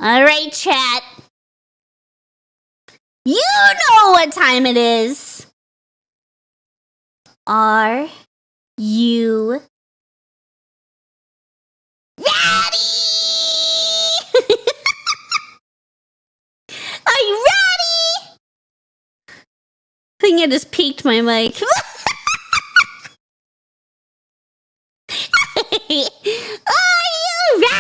Alright, chat. You know what time it is. Are you ready? Are you ready? I think I just peaked my mic. Are you ready?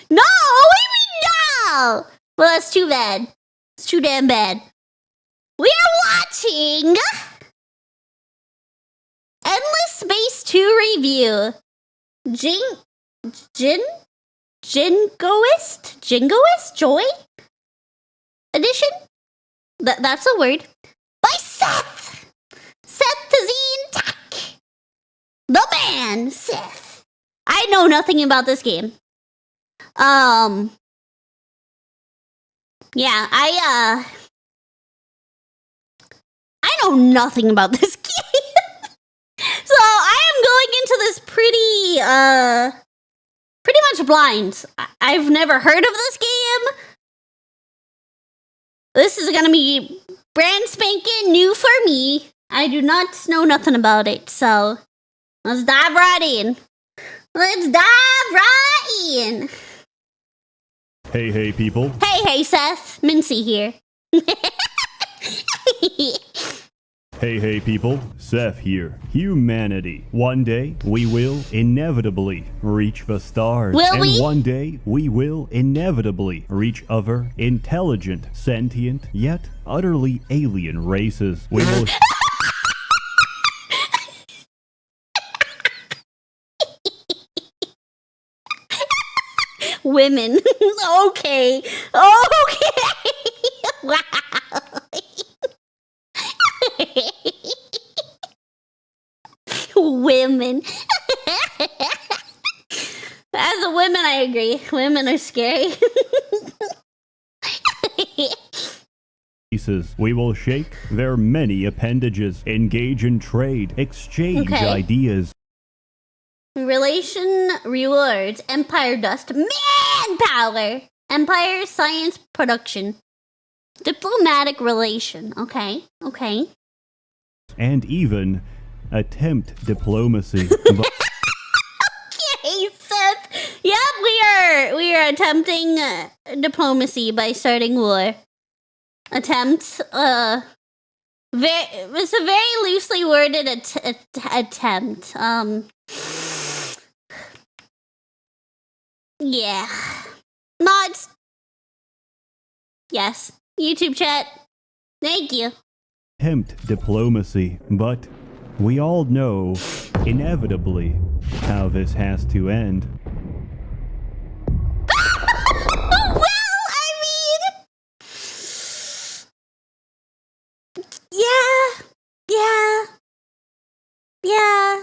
No, what do you mean no? Well, that's too bad. It's too damn bad. We are watching Endless Space 2 review. Jingoist? Joy? Edition? That's a word. By SsethTzeentach. The man, Seth. I know nothing about this game. Yeah, I know nothing about this game. So I am going into this pretty much blind. I've never heard of this game. This is gonna be brand spanking new for me. I do not know nothing about it, so let's dive right in. Hey, people. Hey, Seth. Mintzey here. Hey, people. Seth here. Humanity. One day, we will inevitably reach the stars. Will we? And one day, we will inevitably reach other intelligent, sentient, yet utterly alien races. We will... Women. Okay. Wow. Women. As a woman, I agree. Women are scary. We will shake their many appendages, engage in trade, exchange ideas. Relation rewards. Empire dust. Manpower. Empire science production. Diplomatic relation. Okay. And even attempt diplomacy. Okay, Seth. Yep, we are attempting diplomacy by starting war. It's a very loosely worded attempt. Yeah. Mods. Yes. YouTube chat. Thank you. Attempt diplomacy, but we all know, inevitably, how this has to end. Well, I mean... Yeah.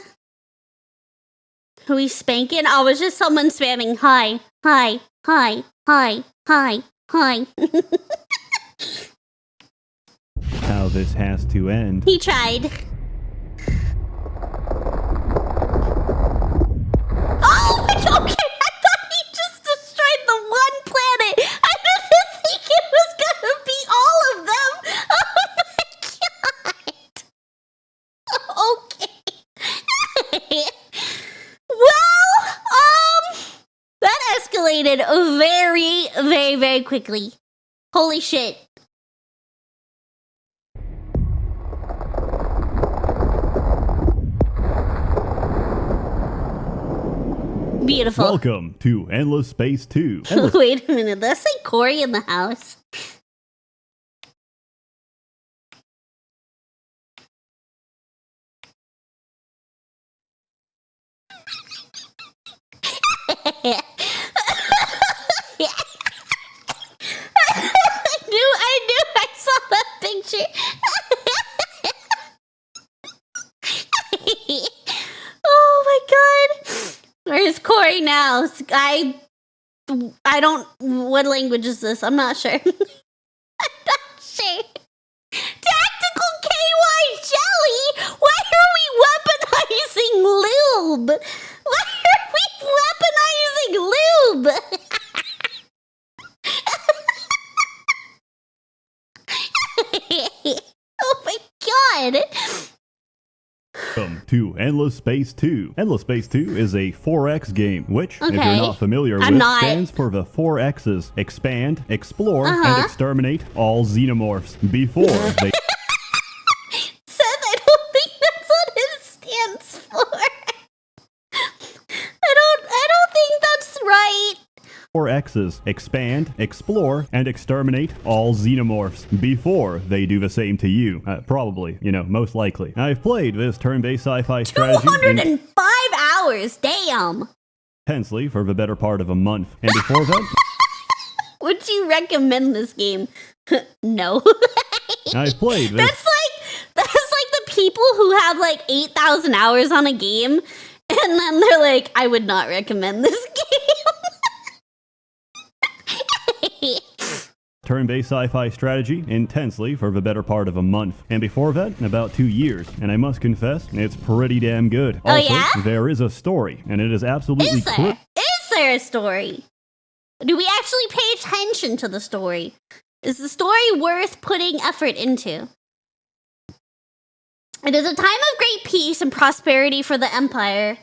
Who we spanking? Oh, it was just someone spamming hi. How this has to end. He tried. Oh, okay. I thought he just destroyed the one planet. I didn't think it was gonna be all of them. Oh my god. Okay. Well, that escalated very, very, very quickly. Holy shit. Beautiful. Welcome to Endless Space 2. Wait a minute, let's say Corey in the house. I knew I saw that picture. Oh my god. Where's Corey now? I don't... What language is this? I'm not sure. I'm not sure. Tactical Why are we weaponizing lube? Oh my god. Welcome to Endless Space 2. Endless Space 2 is a 4X game, which, if you're not familiar with, stands for the 4 X's. Expand, explore, and exterminate all xenomorphs before they... Seth, I don't think that's what it stands for. I don't think that's right. 4 X's. Expand, explore, and exterminate all xenomorphs before they do the same to you. Probably, most likely. I've played this turn-based sci-fi strategy 205 hours, damn. intensely for the better part of a month. And before that... Would you recommend this game? No. I've played this... That's like the people who have like 8,000 hours on a game, and then they're like, I would not recommend this game. turn-based sci-fi strategy intensely for the better part of a month. And before that, about 2 years. And I must confess, it's pretty damn good. Also, there is a story, and it is absolutely Is there a story? Do we actually pay attention to the story? Is the story worth putting effort into? It is a time of great peace and prosperity for the Empire.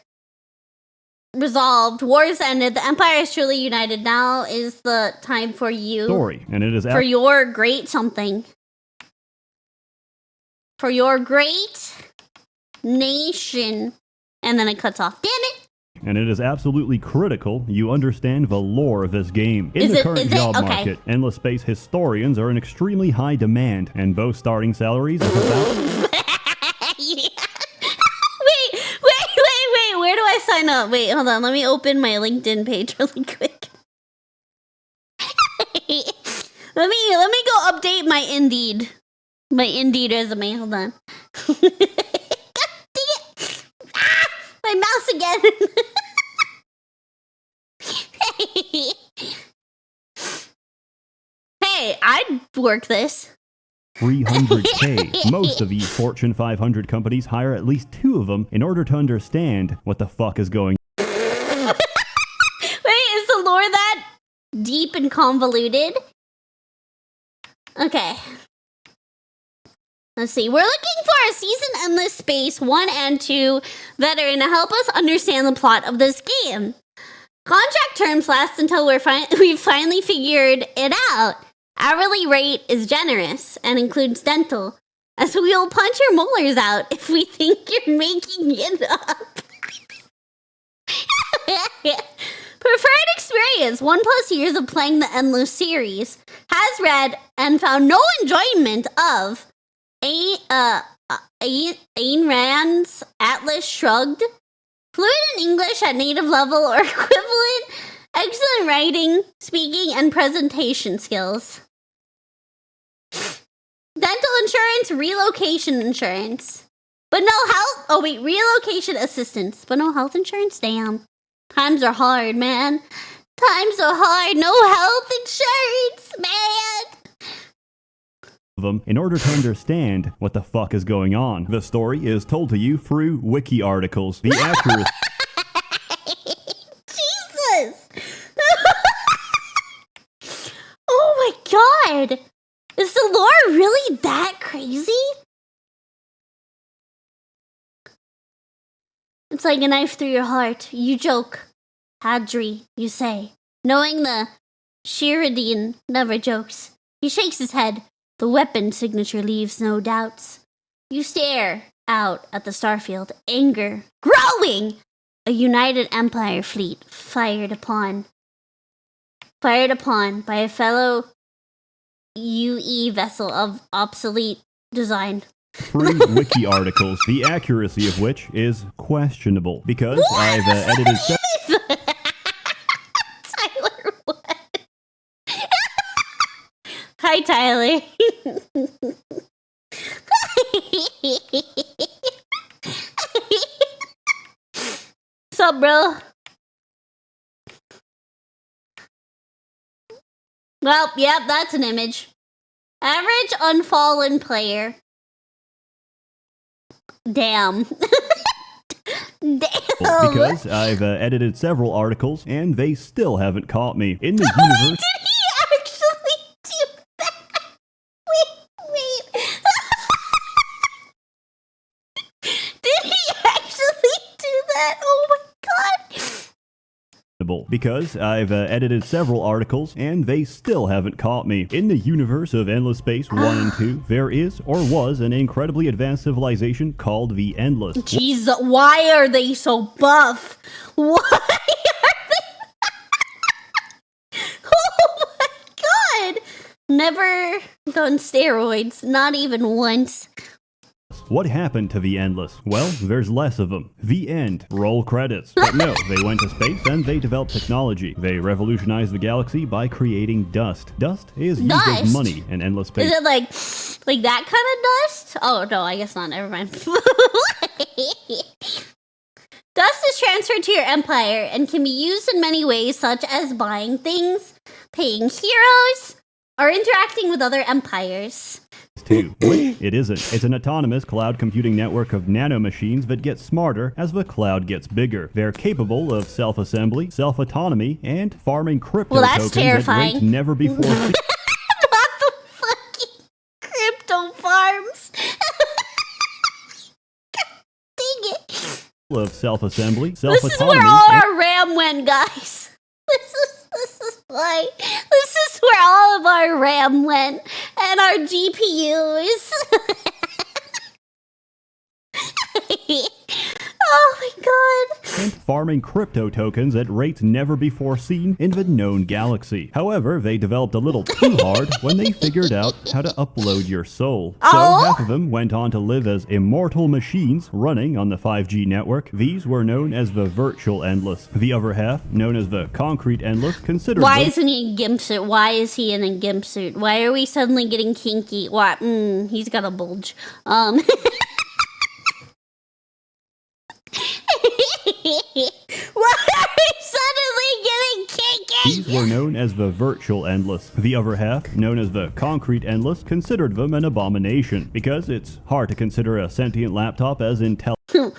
Resolved, wars ended, the Empire is truly united. Now is the time for you. Story, and it is for your great something. For your great nation. And then it cuts off. Damn it! And it is absolutely critical you understand the lore of this game. In the current job market, Endless Space historians are in extremely high demand, and both starting salaries of about... Wait, where do I sign up? Wait, hold on, let me open my LinkedIn page really quick. let me go update my Indeed resume, hold on. God dang it! My mouse again! Hey, I'd work this. 300K. Most of these Fortune 500 companies hire at least 2 of them in order to understand what the fuck is going on. Wait, is the lore that deep and convoluted? Okay. Let's see. We're looking for a season Endless Space 1 and 2 veteran to help us understand the plot of this game. Contract terms last until we've finally figured it out. Hourly rate is generous and includes dental, as we will punch your molars out if we think you're making it up. Preferred experience. 1+ years of playing the Endless series. Has read and found no enjoyment of Ayn Rand's Atlas Shrugged. Fluent in English at native level or equivalent. Excellent writing, speaking, and presentation skills. Dental insurance, relocation insurance. But no health... Oh, wait, relocation assistance. But no health insurance? Damn. Times are hard, man. Times are hard. No health insurance, man. Them in order to understand what the fuck is going on. The story is told to you through wiki articles. The accuracy... Jesus! Oh my god! Is the lore really that crazy? It's like a knife through your heart. You joke. Hadri, you say. Knowing the Sheridan never jokes. He shakes his head. The weapon signature leaves no doubts. You stare out at the starfield. Anger growing! A united Empire fleet fired upon by a fellow UE vessel of obsolete design. Free wiki articles, the accuracy of which is questionable, because I've edited... Tyler, what? Hi, Tyler. What's up, bro? Well, yep, that's an image. Average unfallen player. Damn. Damn. Because I've edited several articles, and they still haven't caught me. In the universe... Did he actually do that? Wait. Did he actually do that? Oh my god. Because I've edited several articles, and they still haven't caught me. In the universe of Endless Space 1 and 2, there is, or was, an incredibly advanced civilization called the Endless. Jeez, why are they so buff? Why are they... Oh my god! Never done steroids, not even once. What happened to the Endless? Well, there's less of them. The end. Roll credits. But no, they went to space and they developed technology. They revolutionized the galaxy by creating dust. Dust is used as money in endless space. Is it like that kind of dust? Oh, no, I guess not. Never mind. Dust is transferred to your empire and can be used in many ways, such as buying things, paying heroes, or interacting with other empires. Too. Which it isn't. It's an autonomous cloud computing network of nanomachines that get smarter as the cloud gets bigger. They're capable of self-assembly, self-autonomy, and farming crypto tokens terrifying. at rates never before seen. Not the fucking crypto farms. God dang it. Of self-assembly, self-autonomy. This is where all our RAM went, guys. This is why. This is where all of our RAM went and our GPUs. Oh my god. And farming crypto tokens at rates never before seen in the known galaxy. However, they developed a little too hard when they figured out how to upload your soul. So half of them went on to live as immortal machines running on the 5G network. These were known as the virtual endless. The other half, known as the concrete endless, considered Why isn't he in a gimp suit? Why is he in a gimp suit? Why are we suddenly getting kinky? What? He's got a bulge. Why are we suddenly getting kinky? These were known as the virtual endless. The other half, known as the concrete endless, considered them an abomination because it's hard to consider a sentient laptop as intelligent.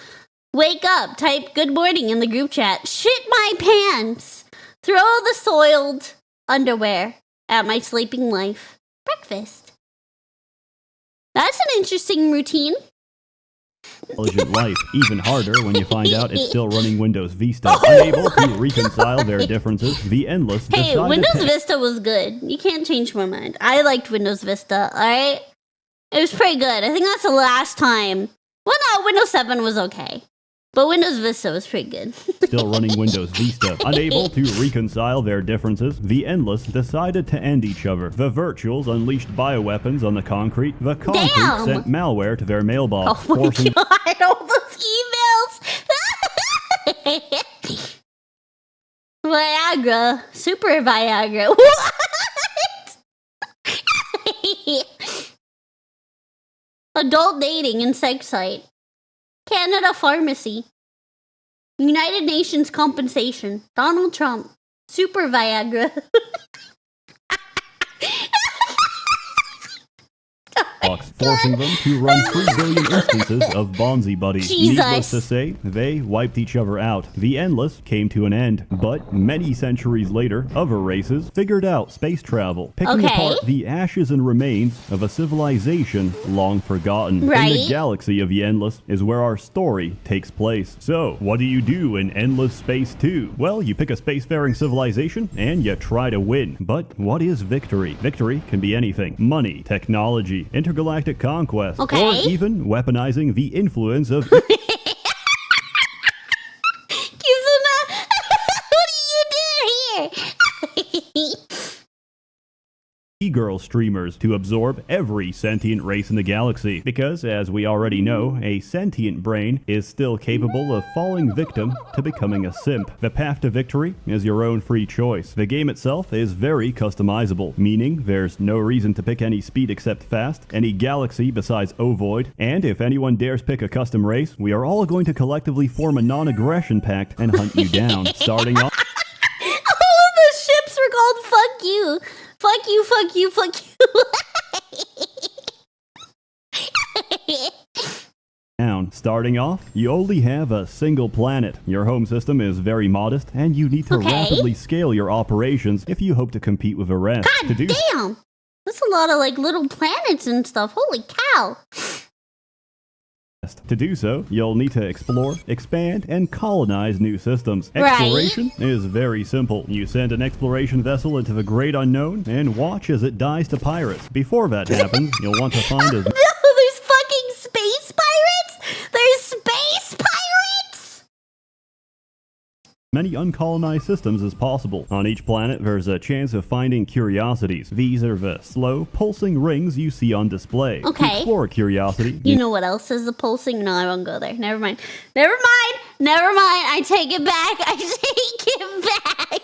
Wake up, type good morning in the group chat. Shit my pants. Throw the soiled underwear at my sleeping life. Breakfast. That's an interesting routine. Intelligent life. Even harder when you find out it's still running Windows Vista. Unable to reconcile their differences, the endless Hey, Windows Vista was good. You can't change my mind. I liked Windows Vista, alright? It was pretty good. I think that's the last time. Well, no, Windows 7 was okay. But Windows Vista was pretty good. Still running Windows Vista. Unable to reconcile their differences, the Endless decided to end each other. The Virtuals unleashed bioweapons on the Concrete. The Concrete sent malware to their mailbox. Oh my god, all those emails! Viagra. Super Viagra. What? Adult dating and sex site. Canada Pharmacy. United Nations Compensation. Donald Trump. Super Viagra. Forcing them to run 3 billion instances of Bonzi Buddy. Needless to say, they wiped each other out. The Endless came to an end, but many centuries later, other races figured out space travel, picking apart the ashes and remains of a civilization long forgotten. In the galaxy of the Endless is where our story takes place. So, what do you do in Endless Space 2? Well, you pick a spacefaring civilization, and you try to win. But what is victory? Victory can be anything. Money, technology, intergalactic conquest, or even weaponizing the influence of... What are you doing here? e-girl streamers to absorb every sentient race in the galaxy. Because, as we already know, a sentient brain is still capable of falling victim to becoming a simp. The path to victory is your own free choice. The game itself is very customizable, meaning there's no reason to pick any speed except fast, any galaxy besides ovoid, and if anyone dares pick a custom race, we are all going to collectively form a non-aggression pact and hunt you down. Starting off... All of the ships were called Fuck You. Fuck you, fuck you, fuck you. Down Starting off, you only have a single planet. Your home system is very modest, and you need to rapidly scale your operations if you hope to compete with the rest. God damn! That's a lot of, like, little planets and stuff. Holy cow! To do so, you'll need to explore, expand, and colonize new systems. Exploration is very simple. You send an exploration vessel into the great unknown and watch as it dies to pirates. Before that happens, you'll want to find as... No, there's fucking space pirates? There's space pirates? many uncolonized systems as possible. On each planet, there's a chance of finding curiosities. These are the slow, pulsing rings you see on display. Okay. To explore a curiosity... You know what else is a pulsing? No, I won't go there. Never mind. Never mind. Never mind. I take it back. I take it back.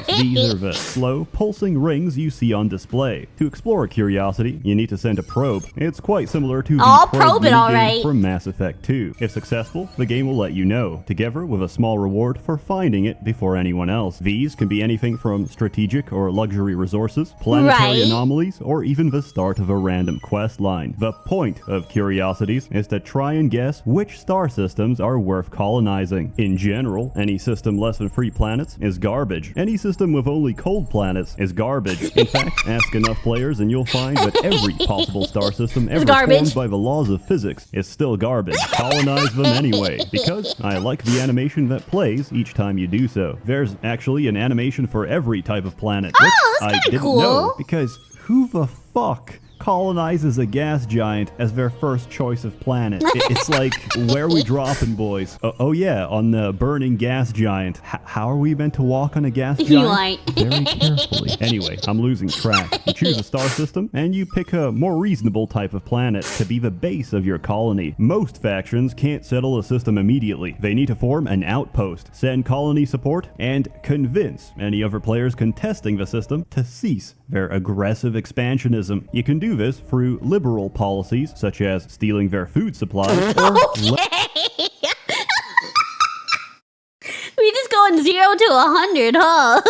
These are the slow, pulsing rings you see on display. To explore a curiosity, you need to send a probe. It's quite similar to the probe minigame from Mass Effect 2. If successful, the game will let you know, together with a small reward for finding it before anyone else. These can be anything from strategic or luxury resources, planetary anomalies, or even the start of a random quest line. The point of curiosities is to try and guess which star systems are worth colonizing. In general, any system less than 3 planets is garbage. Any system with only cold planets is garbage. In fact, ask enough players and you'll find that every possible star system ever formed by the laws of physics is still garbage. Colonize them anyway, because I like the animation that plays each time you do so. There's actually an animation for every type of planet, which I didn't know, because who the fuck colonizes a gas giant as their first choice of planet? It's like, where are we dropping, boys? Oh yeah, on the burning gas giant. How are we meant to walk on a gas giant? Very carefully. Anyway, I'm losing track. You choose a star system, and you pick a more reasonable type of planet to be the base of your colony. Most factions can't settle a system immediately. They need to form an outpost, send colony support, and convince any other players contesting the system to cease their aggressive expansionism. You can do this through liberal policies such as stealing their food supplies or we just going 0 to 100, huh?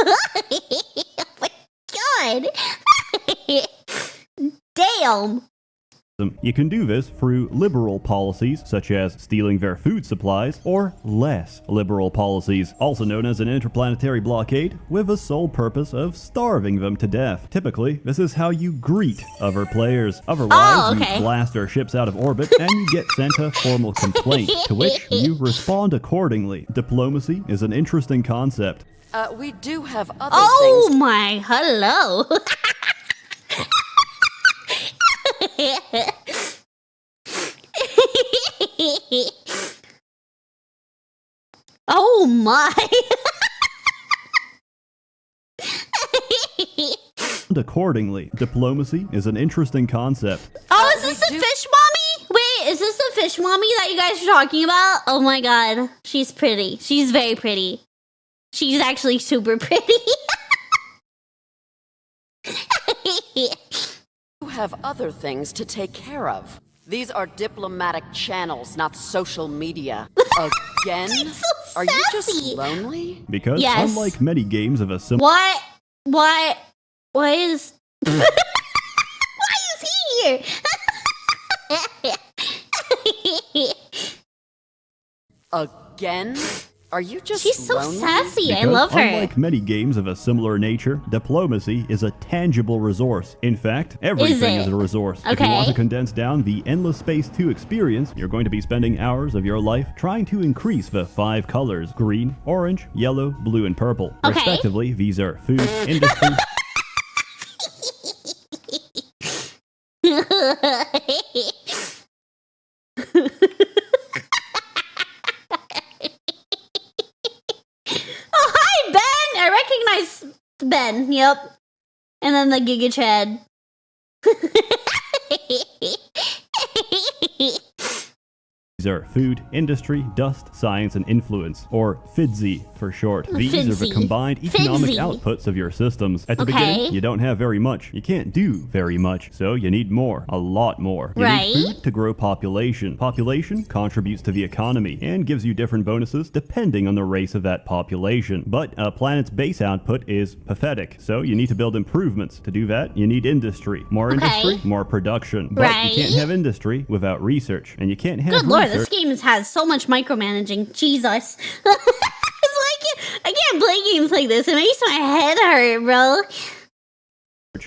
Oh my god. Damn. You can do this through liberal policies such as stealing their food supplies or less liberal policies, also known as an interplanetary blockade, with the sole purpose of starving them to death. Typically, this is how you greet other players. Otherwise, you blast their ships out of orbit and you get sent a formal complaint, to which you respond accordingly. Diplomacy is an interesting concept. We do have other things. Oh my, hello. Oh my. Accordingly, diplomacy is an interesting concept. Oh, is this the fish mommy? Wait, is this the fish mommy that you guys are talking about? Oh my god, she's pretty. She's very pretty. She's actually super pretty. You have other things to take care of. These are diplomatic channels, not social media. Again? So are you just lonely? Because unlike many games of a similar... What is... Why is he here? Again? Are you just She's so lonely? sassy. Because I love her. Unlike many games of a similar nature, diplomacy is a tangible resource. In fact, everything is a resource. If you want to condense down the Endless Space 2 experience, you're going to be spending hours of your life trying to increase the 5 colors: green, orange, yellow, blue, and purple. Respectively, these are food, industry... Ben, yep. And then the Giga Chad. These are food, industry, dust, science, and influence, or FIDSI for short. These are the combined economic outputs of your systems. At the beginning, you don't have very much. You can't do very much, so you need more, a lot more. You need food to grow population. Population contributes to the economy and gives you different bonuses depending on the race of that population. But a planet's base output is pathetic, so you need to build improvements. To do that, you need industry. More industry, more production. But you can't have industry without research, and you can't have Good lord, this game has so much micromanaging. Jesus. It's like, I can't play games like this. It makes my head hurt, bro.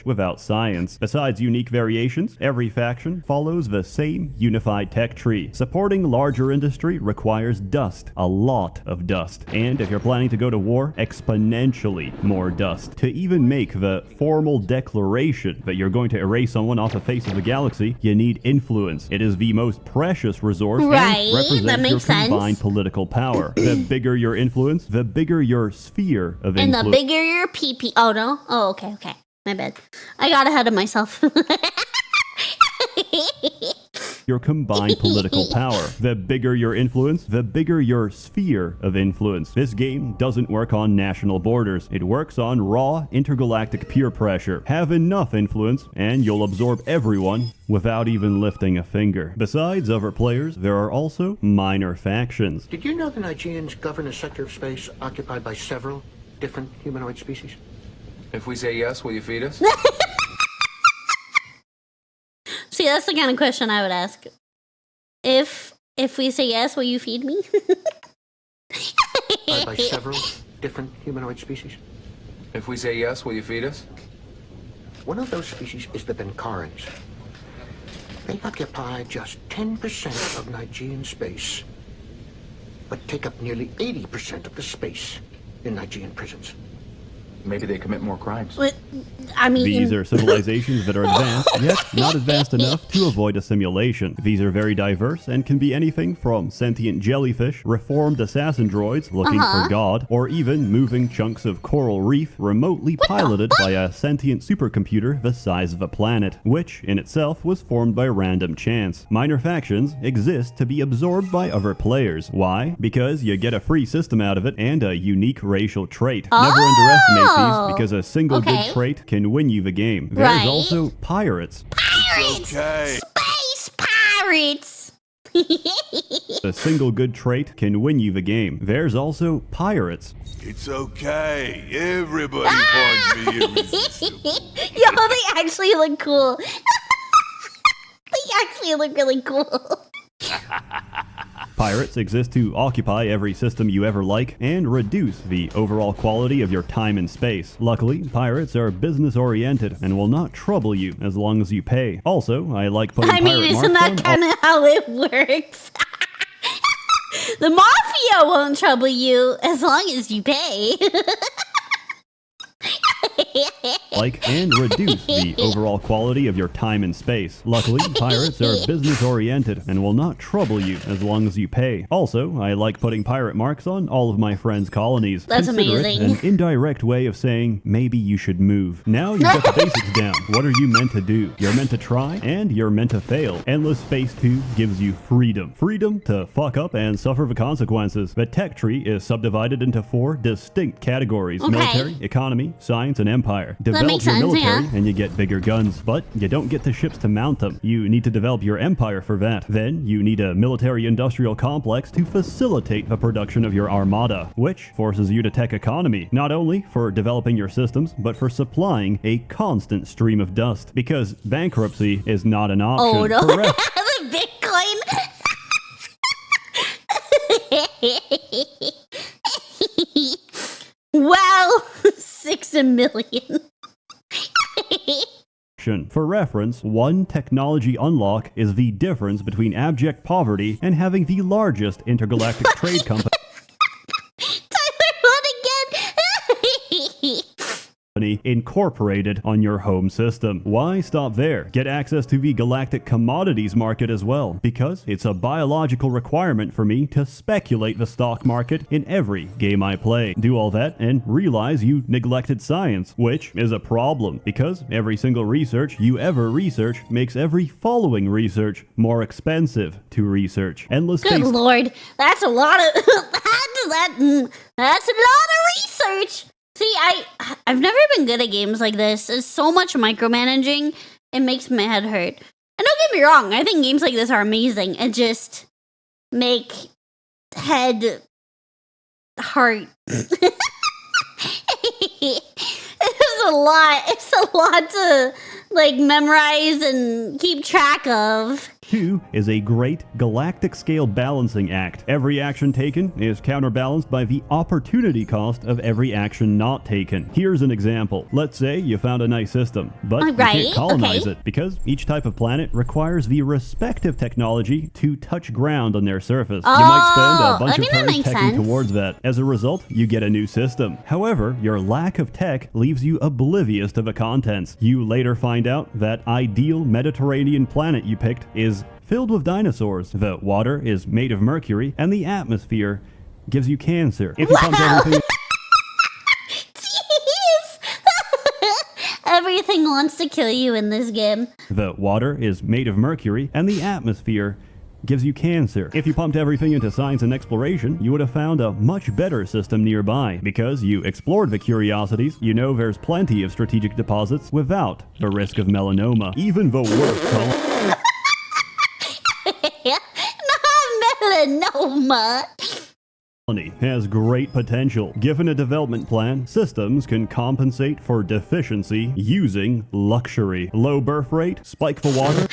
Without science. Besides unique variations, every faction follows the same unified tech tree. Supporting larger industry requires dust, a lot of dust. And if you're planning to go to war, exponentially more dust. To even make the formal declaration that you're going to erase someone off the face of the galaxy, you need influence. It is the most precious resource and represents your combined political power. The bigger your influence, the bigger your sphere of influence. And the bigger your PP. Oh, no? Oh, okay. My bad. I got ahead of myself. Your combined political power. The bigger your influence, the bigger your sphere of influence. This game doesn't work on national borders. It works on raw, intergalactic peer pressure. Have enough influence, and you'll absorb everyone without even lifting a finger. Besides other players, there are also minor factions. Did you know the Nigerians govern a sector of space occupied by several different humanoid species? If we say yes, will you feed us? See, that's the kind of question I would ask. If we say yes, will you feed me? By several different humanoid species? If we say yes, will you feed us? One of those species is the Benkarans. They occupy just 10% of Nigerian space, but take up nearly 80% of the space in Nigerian prisons. Maybe they commit more crimes. I mean, these are civilizations that are advanced, yet not advanced enough to avoid a simulation. These are very diverse and can be anything from sentient jellyfish, reformed assassin droids looking for God, or even moving chunks of coral reef remotely piloted by a sentient supercomputer the size of a planet, which in itself was formed by random chance. Minor factions exist to be absorbed by other players. Why? Because you get a free system out of it and a unique racial trait. Never underestimate these, because a single good trait can win you the game. There's also pirates. Pirates! Okay. Space pirates! A single good trait can win you the game. There's also pirates. It's okay. Everybody finds me irresistible. Yo, they actually look cool. They actually look really cool. Pirates exist to occupy every system you ever like and reduce the overall quality of your time and space. Luckily, pirates are business-oriented and will not trouble you as long as you pay. Also, I like putting pirate isn't marks that kind of how it works? The mafia won't trouble you as long as you pay. and reduce the overall quality of your time and space. Luckily, pirates are business-oriented and will not trouble you as long as you pay. Also, I like putting pirate marks on all of my friends' colonies. That's Consider amazing. It an indirect way of saying, maybe you should move. Now you've got the basics down. What are you meant to do? You're meant to try, and you're meant to fail. Endless Space 2 gives you freedom. Freedom to fuck up and suffer the consequences. The tech tree is subdivided into 4 distinct categories. Military, economy, science, and empire. Develop your military and you get bigger guns, but you don't get the ships to mount them. You need to develop your empire for that. Then you need a military-industrial complex to facilitate the production of your armada, which forces you to tech economy, not only for developing your systems, but for supplying a constant stream of dust, because bankruptcy is not an option. Oh no, Correct. the Bitcoin. Wow, 6 million. For reference, one technology unlock is the difference between abject poverty and having the largest intergalactic trade company incorporated on your home system. Why stop there? Get access to the galactic commodities market as well, because it's a biological requirement for me to speculate the stock market in every game I play. Do all that and realize you neglected science, which is a problem, because every single research you ever research makes every following research more expensive to research. Endless Good space. lord, that's a lot of that's a lot of research. See, I've never been good at games like this. There's so much micromanaging, it makes my head hurt. And don't get me wrong, I think games like this are amazing. It just make head hurt. It's a lot to like memorize and keep track of. 2 is a great galactic scale balancing act. Every action taken is counterbalanced by the opportunity cost of every action not taken. Here's an example. Let's say you found a nice system, but you can't colonize it because each type of planet requires the respective technology to touch ground on their surface. You might spend a bunch of turns teching towards that. As a result, you get a new system. However, your lack of tech leaves you oblivious to the contents. You later find out that ideal Mediterranean planet you picked is filled with dinosaurs. The water is made of mercury, and the atmosphere gives you cancer. If you pump everything... Jeez! Everything wants to kill you in this game. The water is made of mercury, and the atmosphere gives you cancer. If you pumped everything into science and exploration, you would have found a much better system nearby. Because you explored the curiosities, you know there's plenty of strategic deposits without the risk of melanoma. Even the worst Melanoma has great potential. Given a development plan, systems can compensate for deficiency using luxury. Low birth rate, spike for water.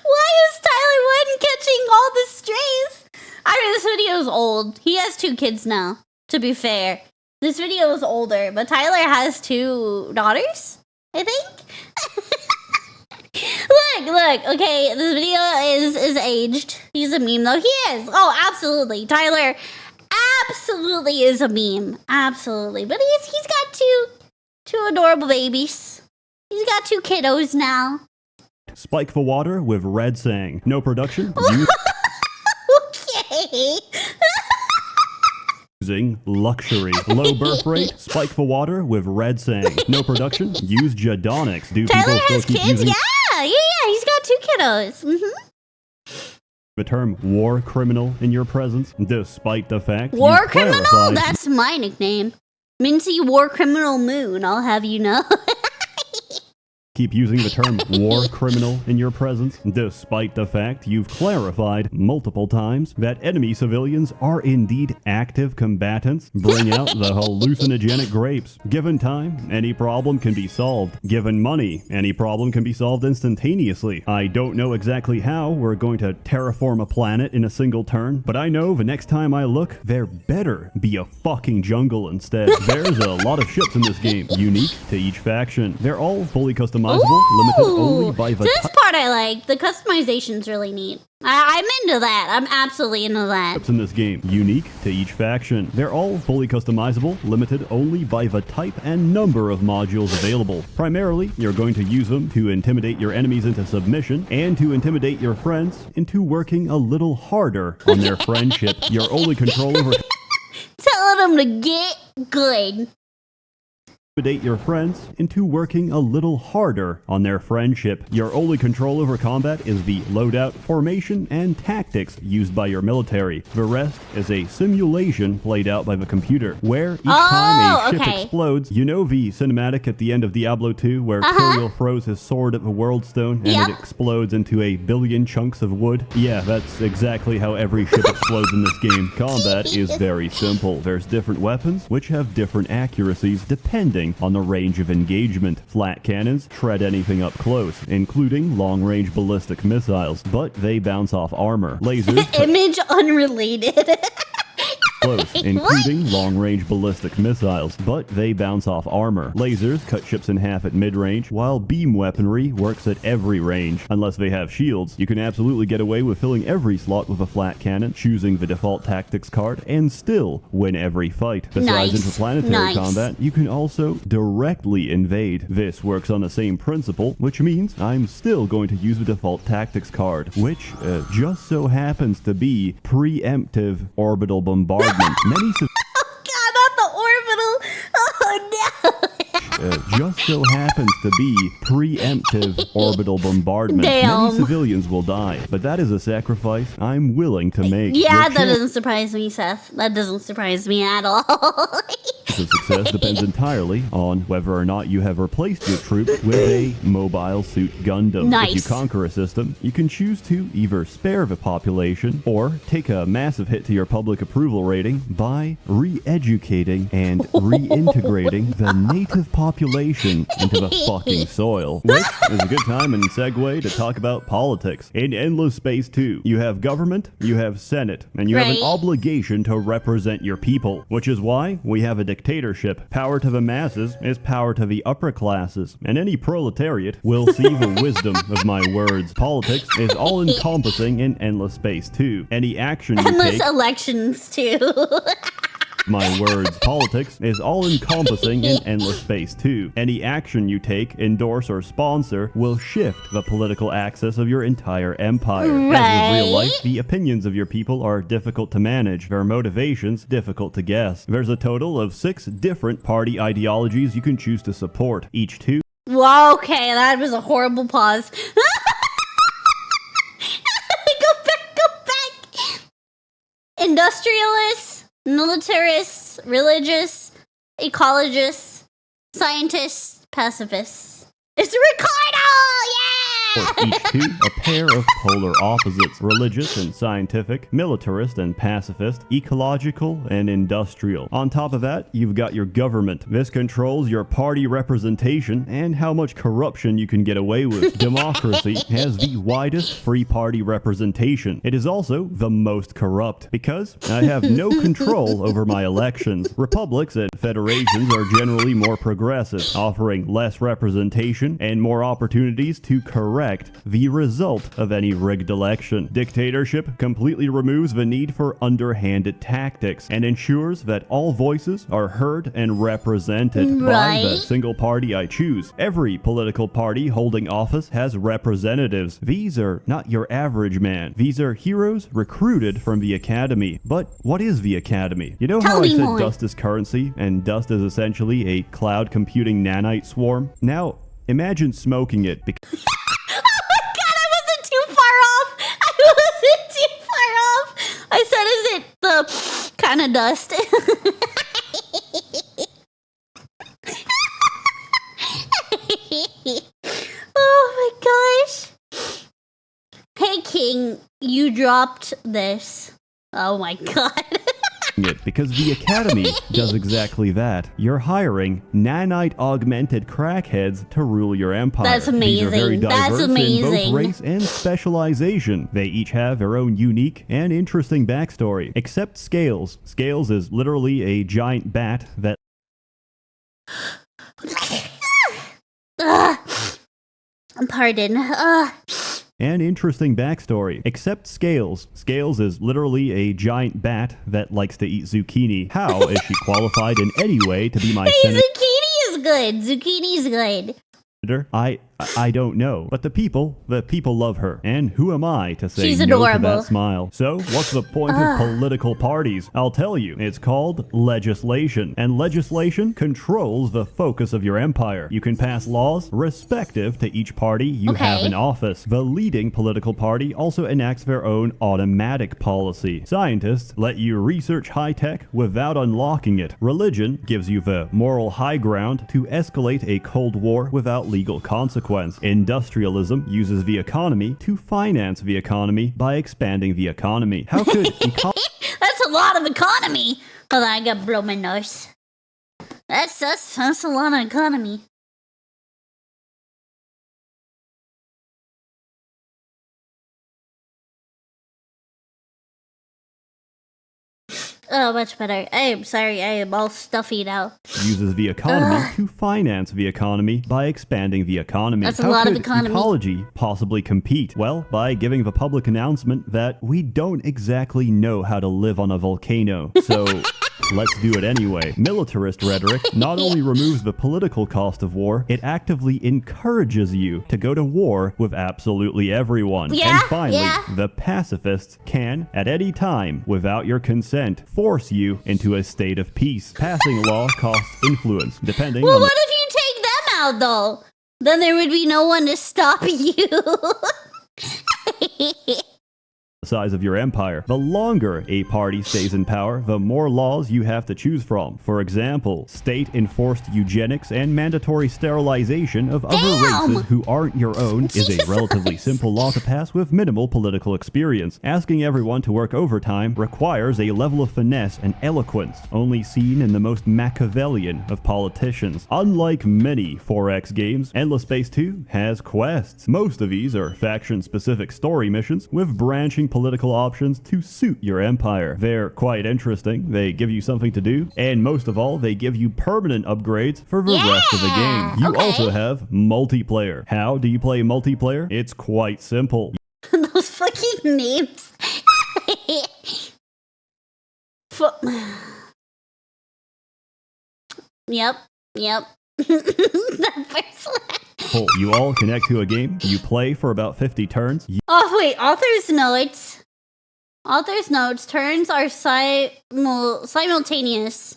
Why is Tyler Wood catching all the strays? I mean, this video is old. He has 2 kids now, to be fair. This video is older, but Tyler has 2 daughters, I think? Look, okay, this video is aged. He's a meme, though. He is. Oh, absolutely. Tyler absolutely is a meme. Absolutely. But he's got two adorable babies. He's got 2 kiddos now. Spike for water with red sang. No production. Okay. Using luxury. Low birth rate, spike for water with red sang. No production. Use Jadonics. Do Tyler people still has keep kids? using... Yeah, he's got 2 kiddos. The term war criminal in your presence, despite the fact War criminal? That's my nickname. Mintzey War Criminal Moon, I'll have you know. Keep using the term war criminal in your presence, despite the fact you've clarified multiple times that enemy civilians are indeed active combatants. Bring out the hallucinogenic grapes. Given time, any problem can be solved. Given money, any problem can be solved instantaneously. I don't know exactly how we're going to terraform a planet in a single turn, but I know the next time I look, there better be a fucking jungle instead. There's a lot of ships in this game, unique to each faction. They're all fully customizable. Limited only by the this part I like. The customization's really neat. I'm into that. I'm absolutely into that. In this game, unique to each faction. They're all fully customizable, limited only by the type and number of modules available. Primarily, you're going to use them to intimidate your enemies into submission and to intimidate your friends into working a little harder on their friendship. Your only control over... Telling them to get good. Intimidate your friends into working a little harder on their friendship. Your only control over combat is the loadout, formation, and tactics used by your military. The rest is a simulation played out by the computer, where each time a ship explodes, you know the cinematic at the end of Diablo 2 where Tyrael throws his sword at the World Stone and it explodes into a billion chunks of wood? Yeah, that's exactly how every ship explodes in this game. Combat is very simple. There's different weapons, which have different accuracies depending on the range of engagement. Flat cannons shred anything up close, including long-range ballistic missiles, but they bounce off armor. Lasers... Image unrelated. close, including long-range ballistic missiles, but they bounce off armor. Lasers cut ships in half at mid-range, while beam weaponry works at every range. Unless they have shields, you can absolutely get away with filling every slot with a flat cannon, choosing the default tactics card, and still win every fight. Besides interplanetary combat, you can also directly invade. This works on the same principle, which means I'm still going to use the default tactics card, which just so happens to be preemptive orbital bombardment. Many oh god, not the orbital! Oh no! just so happens to be preemptive orbital bombardment. Damn. Many civilians will die, but that is a sacrifice I'm willing to make. Yeah, that doesn't surprise me, Seth. That doesn't surprise me at all. The success depends entirely on whether or not you have replaced your troops with a mobile suit Gundam. Nice. If you conquer a system, you can choose to either spare the population or take a massive hit to your public approval rating by re-educating and reintegrating the native population into the fucking soil. Which is a good time and segue to talk about politics. In Endless Space 2, you have government, you have Senate, and you have an obligation to represent your people, which is why we have a dictatorship. Power to the masses is power to the upper classes, and any proletariat will see the wisdom of my words. Politics is all-encompassing in Endless Space 2. Any action you Endless take... elections, too. My words. Politics is all-encompassing in Endless Space 2. Any action you take, endorse, or sponsor will shift the political axis of your entire empire. As with real life, the opinions of your people are difficult to manage, their motivations difficult to guess. There's a total of 6 different party ideologies you can choose to support, each 2. Well, okay, that was a horrible pause. Go back. Industrialists, militarists, religious, ecologists, scientists, pacifists. It's Ricardo! Yeah! Each 2, a pair of polar opposites, religious and scientific, militarist and pacifist, ecological and industrial. On top of that, you've got your government. This controls your party representation and how much corruption you can get away with. Democracy has the widest free party representation. It is also the most corrupt, because I have no control over my elections. Republics and federations are generally more progressive, offering less representation and more opportunities to correct the result of any rigged election. Dictatorship completely removes the need for underhanded tactics and ensures that all voices are heard and represented by the single party I choose. Every political party holding office has representatives. These are not your average man. These are heroes recruited from the academy. But what is the academy? You know how I said dust is currency and dust is essentially a cloud computing nanite swarm? Now, imagine smoking it because... I said, is it the kind of dust? Oh my gosh. Hey King, you dropped this. Oh my god. It because the Academy does exactly that. You're hiring nanite augmented crackheads to rule your empire. That's amazing. These are very diverse in both race amazing. and specialization. They each have their own unique and interesting backstory. Except Scales. Scales is literally a giant bat that... Pardon. An interesting backstory. Except Scales. Scales is literally a giant bat that likes to eat zucchini. How is she qualified in any way to be my senator? Zucchini is good. Zucchini is good. I don't know, but the people love her, and who am I to say She's no adorable. to that smile? So, what's the point of political parties? I'll tell you, it's called legislation, and legislation controls the focus of your empire. You can pass laws respective to each party you have in office. The leading political party also enacts their own automatic policy. Scientists let you research high-tech without unlocking it. Religion gives you the moral high ground to escalate a cold war without legal consequence. Industrialism uses the economy to finance the economy by expanding the economy. How could That's a lot of economy. Hold on, I gotta blow my nose. That's a lot of economy. Oh, much better. I am sorry, I am all stuffy now. Uses the economy to finance the economy by expanding the economy. That's a lot of economy. How could ecology possibly compete? Well, by giving the public announcement that we don't exactly know how to live on a volcano, so let's do it anyway. Militarist rhetoric not only removes the political cost of war, it actively encourages you to go to war with absolutely everyone. Yeah, and finally, yeah. the pacifists can, at any time, without your consent, force you into a state of peace. Passing a law costs influence, depending Well, on what if you take them out, though? Then there would be no one to stop you. the size of your empire. The longer a party stays in power, the more laws you have to choose from. For example, state-enforced eugenics and mandatory sterilization of other races who aren't your own is a relatively simple law to pass with minimal political experience. Asking everyone to work overtime requires a level of finesse and eloquence only seen in the most Machiavellian of politicians. Unlike many 4X games, Endless Space 2 has quests. Most of these are faction-specific story missions with branching political options to suit your empire. They're quite interesting, they give you something to do, and most of all, they give you permanent upgrades for the rest of the game. You also have multiplayer. How do you play multiplayer? It's quite simple. Those fucking names. Yep. That first one. You all connect to a game, you play for about 50 turns. Oh, wait, author's notes. Author's notes, turns are simultaneous.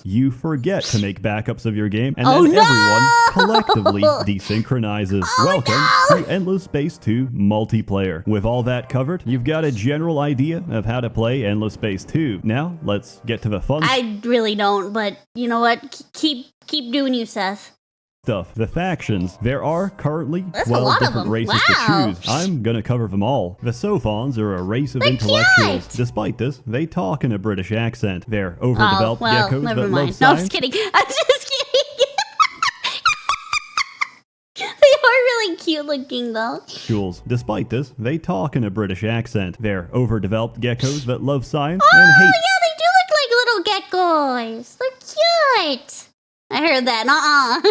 You forget to make backups of your game, and then everyone collectively desynchronizes. Welcome to Endless Space 2 Multiplayer. With all that covered, you've got a general idea of how to play Endless Space 2. Now, let's get to the fun I really don't, but you know what? Keep doing you, Seth. stuff. The factions. There are currently 12 different races to choose. I'm gonna cover them all. The Sophons are a race of intellectuals. Despite this, they talk in a British accent. They're overdeveloped geckos that love science. No, I'm just kidding. I'm just kidding. They are really cute looking, though. Jules. Despite this, they talk in a British accent. They're overdeveloped geckos that love science and hate. Oh, yeah, they do look like little geckos. They're cute. I heard that.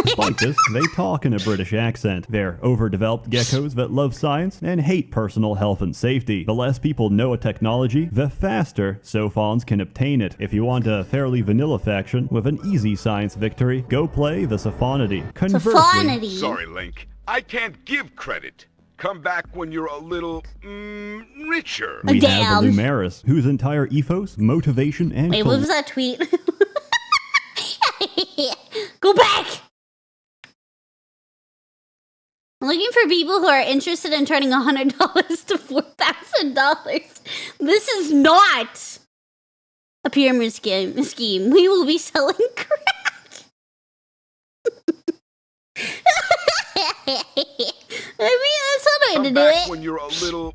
Despite this, they talk in a British accent. They're overdeveloped geckos that love science and hate personal health and safety. The less people know a technology, the faster Sophons can obtain it. If you want a fairly vanilla faction with an easy science victory, go play the Sophonity. Conversely, sorry, Link. I can't give credit. Come back when you're a little, richer. We have the Lumeris, whose entire ethos, motivation, and... Wait, what was that tweet? Go back! I'm looking for people who are interested in turning $100 to $4,000. This is not a pyramid scheme. We will be selling crack. I mean, that's not the way to do it. When you're a little,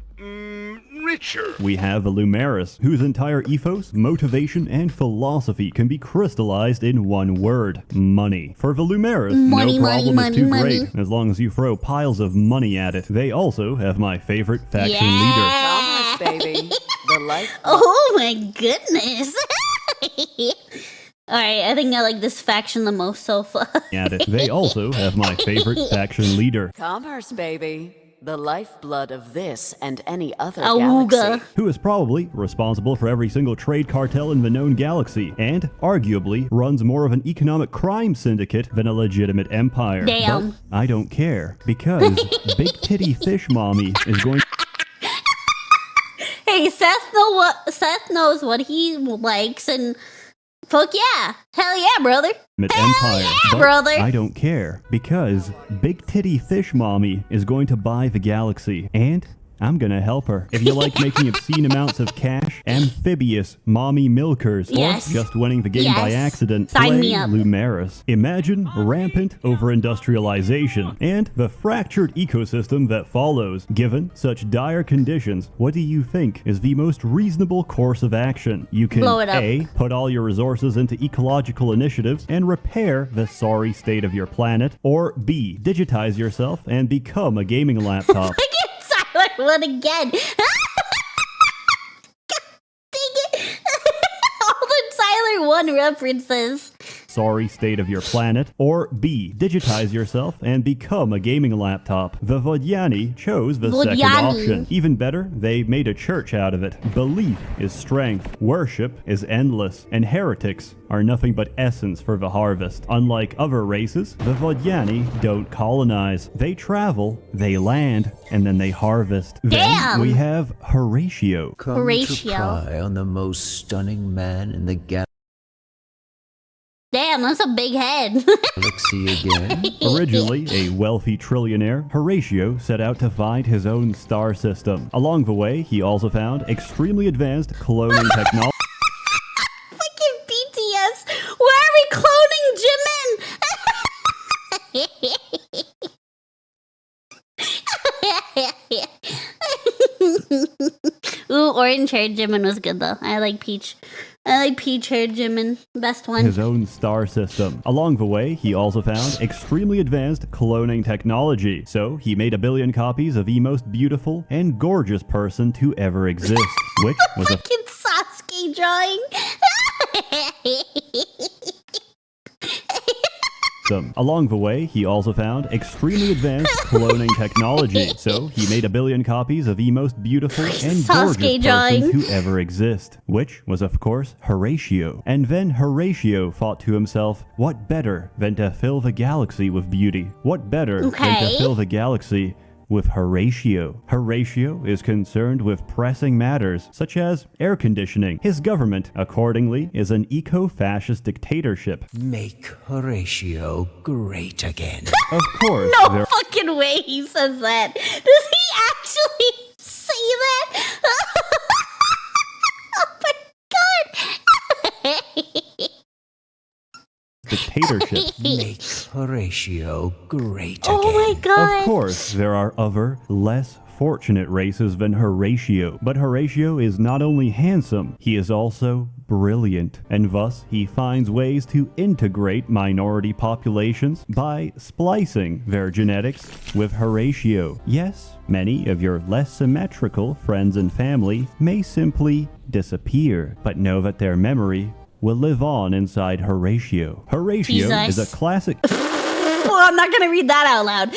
richer. We have a Lumeris, whose entire ethos, motivation, and philosophy can be crystallized in one word: money. For the Lumeris, no problem is too great, as long as you throw piles of money at it. They also have my favorite faction leader. Commerce, baby. The life. Oh my goodness. Alright, I think I like this faction the most so far. They also have my favorite faction leader. Commerce, baby. The lifeblood of this and any other Awooga. galaxy. Who is probably responsible for every single trade cartel in the known galaxy, and arguably runs more of an economic crime syndicate than a legitimate empire. Damn. But I don't care, because Big Titty Fish Mommy is going... Hey, Seth knows what he likes, and fuck yeah. Hell yeah, brother. Empire. Yeah, brother. I don't care, because Big Titty Fish Mommy is going to buy the galaxy, and I'm gonna help her. If you like making obscene amounts of cash, amphibious mommy milkers, or just winning the game by accident, Sign play me up. Lumeris. Imagine rampant over-industrialization and the fractured ecosystem that follows. Given such dire conditions, what do you think is the most reasonable course of action? You can Blow it up. A, put all your resources into ecological initiatives and repair the sorry state of your planet, or B, digitize yourself and become a gaming laptop. Silent one again. God dang it. one references. Sorry state of your planet, or B, digitize yourself and become a gaming laptop. The Vodyani chose the second option. Even better, they made a church out of it. Belief is strength, worship is endless, and heretics are nothing but essence for the harvest. Unlike other races, the Vodyani don't colonize. They travel, they land, and then they harvest. Then we have Horatio. Horatio. To pry on the most stunning man in the galaxy. Damn, that's a big head. Galaxy again. Originally a wealthy trillionaire, Horatio set out to find his own star system. Along the way, he also found extremely advanced cloning technology. Fucking BTS. Why are we cloning Jimin? Ooh, orange-haired Jimin was good though. I like peach. I like peach-haired Jimin. Best one. His own star system. Along the way, he also found extremely advanced cloning technology. So he made 1 billion copies of the most beautiful and gorgeous person to ever exist, which was a fucking Sasuke drawing. Along the way, he also found extremely advanced cloning technology. So he made 1 billion copies of the most beautiful and gorgeous person to ever exist, which was of course Horatio. And then Horatio thought to himself, what better than to fill the galaxy with beauty? What better than to fill the galaxy with Horatio? Horatio is concerned with pressing matters such as air conditioning. His government, accordingly, is an eco-fascist dictatorship. Make Horatio great again. Of course. No fucking way he says that. Does he actually say that? Oh my god. Dictatorship. Make Horatio great again. Oh my god. Of course, there are other, less fortunate races than Horatio. But Horatio is not only handsome, he is also brilliant. And thus, he finds ways to integrate minority populations by splicing their genetics with Horatio. Yes, many of your less symmetrical friends and family may simply disappear, but know that their memory will live on inside Horatio. Horatio is a classic... Well, I'm not gonna read that out loud.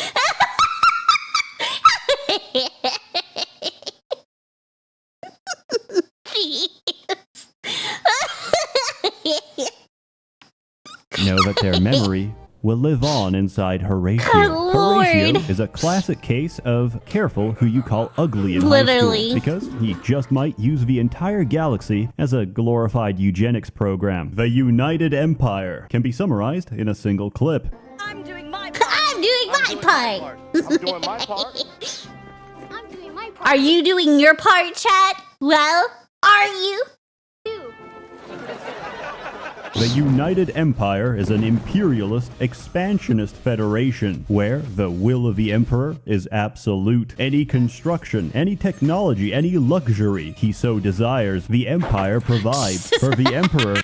Know that their memory will live on inside Horatio. Horatio is a classic case of careful who you call ugly in high school, because he just might use the entire galaxy as a glorified eugenics program. The United Empire can be summarized in a single clip. I'm doing my part. I'm doing my part. I'm doing my part. I'm doing my part. Are you doing your part, chat? Well, are you? The United Empire is an imperialist, expansionist federation where the will of the emperor is absolute. Any construction, any technology, any luxury he so desires, the empire provides. For the emperor,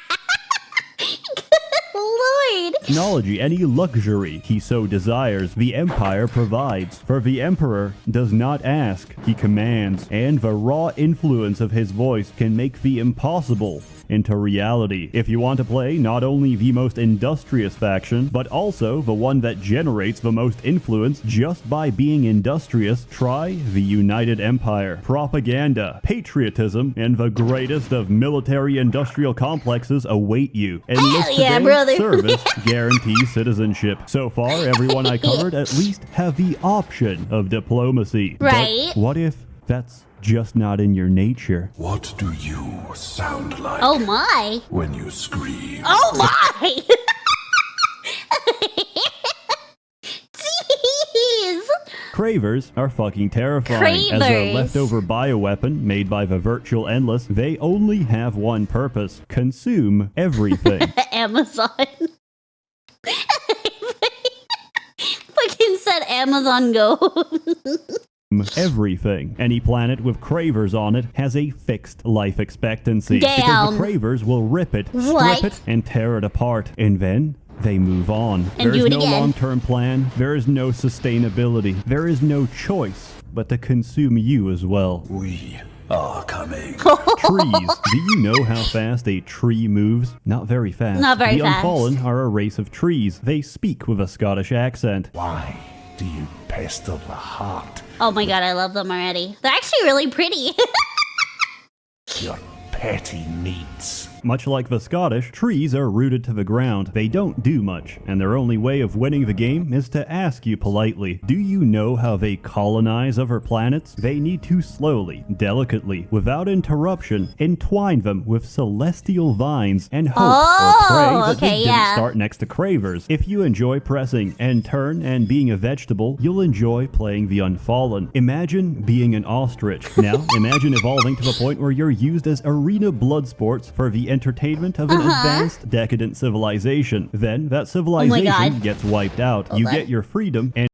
Lord. Technology, any luxury he so desires, the empire provides. For the emperor does not ask, he commands. And the raw influence of his voice can make the impossible into reality. If you want to play not only the most industrious faction, but also the one that generates the most influence just by being industrious, try the United Empire. Propaganda, patriotism, and the greatest of military-industrial complexes await you. Enlist today, service guarantees citizenship. So far, everyone I covered at least have the option of diplomacy. Right. But what if that's just not in your nature? What do you sound like? Oh my. When you scream. Oh my. Jeez. Cravers are fucking terrifying. As a leftover bioweapon made by the Virtual Endless, they only have one purpose: consume everything. Amazon. Fucking said Amazon Go. Everything. Any planet with cravers on it has a fixed life expectancy. Because the cravers will rip it, strip it, and tear it apart. And then they move on. There is no long-term plan. There is no sustainability. There is no choice but to consume you as well. We are coming. Trees. Do you know how fast a tree moves? Not very fast. Not very fast. The Unfallen are a race of trees. They speak with a Scottish accent. Why do you pester the heart? Oh my god, I love them already. They're actually really pretty. Your petty needs. Much like the Scottish, trees are rooted to the ground. They don't do much, and their only way of winning the game is to ask you politely, do you know how they colonize other planets? They need to slowly, delicately, without interruption, entwine them with celestial vines and hope or pray that they didn't start next to cravers. If you enjoy pressing and turn and being a vegetable, you'll enjoy playing the Unfallen. Imagine being an ostrich. Now, imagine evolving to the point where you're used as arena blood sports for the entertainment of an advanced, decadent civilization. Then that civilization gets wiped out. You get your freedom and...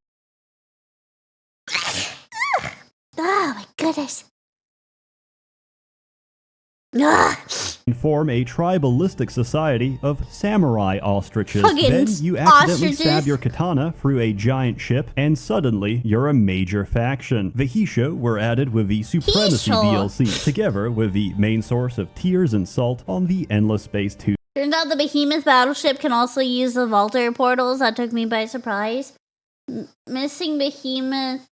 Oh my goodness. form a tribalistic society of samurai ostriches. Fucking then you accidentally ostriches. stab your katana through a giant ship, and suddenly you're a major faction. The Hisho were added with the Supremacy DLC, together with the main source of tears and salt on the Endless Space 2. Turns out the Behemoth battleship can also use the Vaulter portals. That took me by surprise. Missing Behemoth.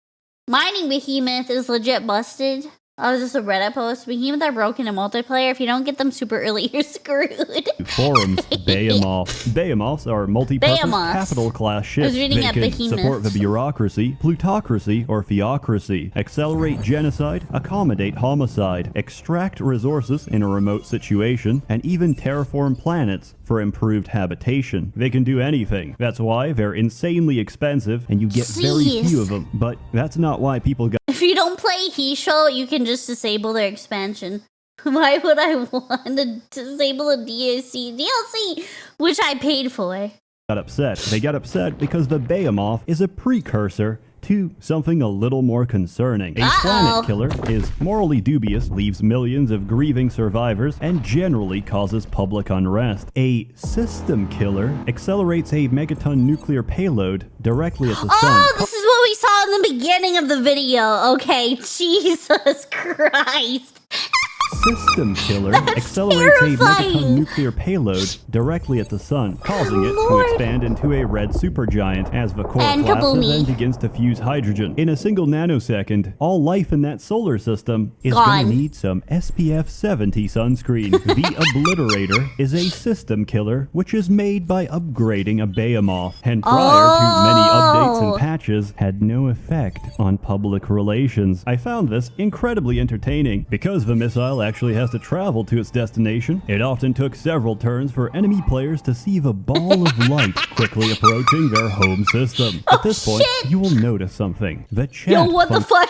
Mining Behemoth is legit busted. Oh, this is a Reddit post. Behemoth are broken in multiplayer. If you don't get them super early, you're screwed. Forums, Behemoths. Behemoths are multi-purpose capital-class ships. They can support the bureaucracy, plutocracy, or theocracy, accelerate genocide, accommodate homicide, extract resources in a remote situation, and even terraform planets for improved habitation. They can do anything. That's why they're insanely expensive, and you get very few of them. But that's not why people got... If you don't play Hisho, you can just disable their expansion. Why would I want to disable a DLC, which I paid for? Got upset. They got upset because the Behemoth is a precursor to something a little more concerning. A planet killer is morally dubious, leaves millions of grieving survivors, and generally causes public unrest. A system killer accelerates a megaton nuclear payload directly at the sun. Oh, this is what we saw in the beginning of the video. Okay, Jesus Christ. System killer accelerates a megaton nuclear payload directly at the sun, causing it to expand into a red supergiant as the core collapses and begins to fuse hydrogen. In a single nanosecond, all life in that solar system is going to need some SPF 70 sunscreen. The Obliterator is a system killer which is made by upgrading a Behemoth, and prior to many updates and patches had no effect on public relations. I found this incredibly entertaining. Because the missile actually has to travel to its destination, it often took several turns for enemy players to see the ball of light quickly approaching their home system. At this point, you will notice something. The chat the fuck?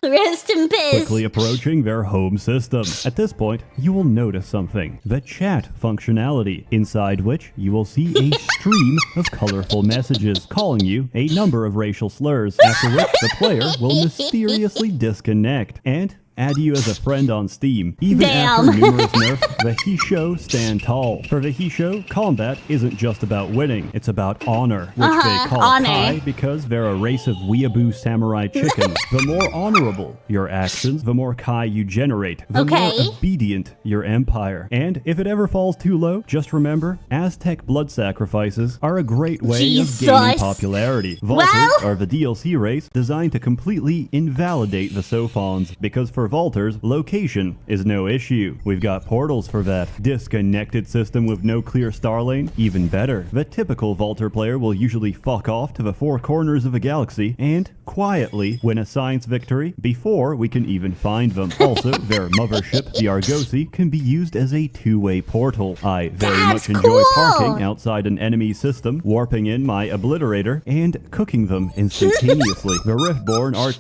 Rest in peace. Quickly approaching their home system. At this point, you will notice something. The chat functionality, inside which you will see a stream of colorful messages calling you a number of racial slurs, after which the player will mysteriously disconnect and add you as a friend on Steam. Even after numerous nerfs, the Hisho stand tall. For the Hisho, combat isn't just about winning, it's about honor, which they call Kai because they're a race of weeaboo samurai chickens. The more honorable your actions, the more Kai you generate, the more obedient your empire. And if it ever falls too low, just remember, Aztec blood sacrifices are a great way of gaining popularity. Vaulters are the DLC race designed to completely invalidate the Sophons, because for Vaulters, location is no issue. We've got portals for that. Disconnected system with no clear star lane? Even better. The typical Vaulter player will usually fuck off to the four corners of a galaxy and quietly win a science victory before we can even find them. Also, their mothership, the Argosy, can be used as a two-way portal. I very much enjoy parking outside an enemy system, warping in my Obliterator, and cooking them instantaneously. The Riftborn are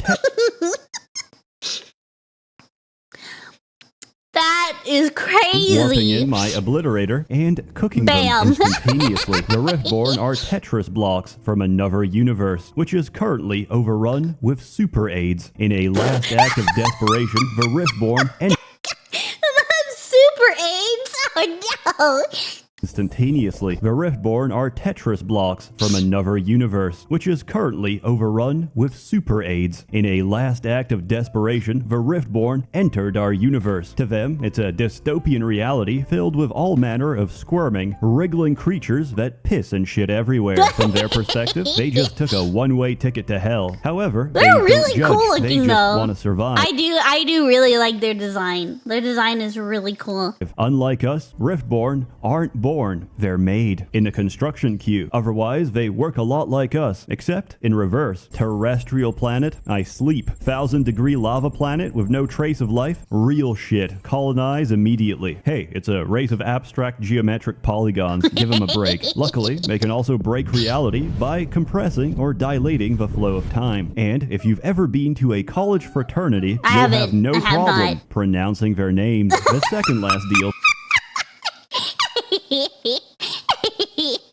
That is crazy. Warping in my Obliterator and cooking them instantaneously. The Riftborn are Tetris blocks from another universe, which is currently overrun with super AIDS. In a last act of desperation, the Riftborn super AIDS? Oh no! instantaneously. The Riftborn are Tetris blocks from another universe, which is currently overrun with super aids. In a last act of desperation, the Riftborn entered our universe. To them, it's a dystopian reality filled with all manner of squirming, wriggling creatures that piss and shit everywhere. From their perspective, they just took a one-way ticket to hell. However, they're really cool looking, they just though. want to survive. I do really like their design. Their design is really cool. Unlike us, Riftborn aren't born, they're made in the construction queue. Otherwise, they work a lot like us, except in reverse. Terrestrial planet, I sleep. 1,000-degree lava planet with no trace of life, real shit. Colonize immediately. Hey, it's a race of abstract geometric polygons. Give them a break. Luckily, they can also break reality by compressing or dilating the flow of time. And if you've ever been to a college fraternity, you'll have no problem pronouncing their names. The second last deal.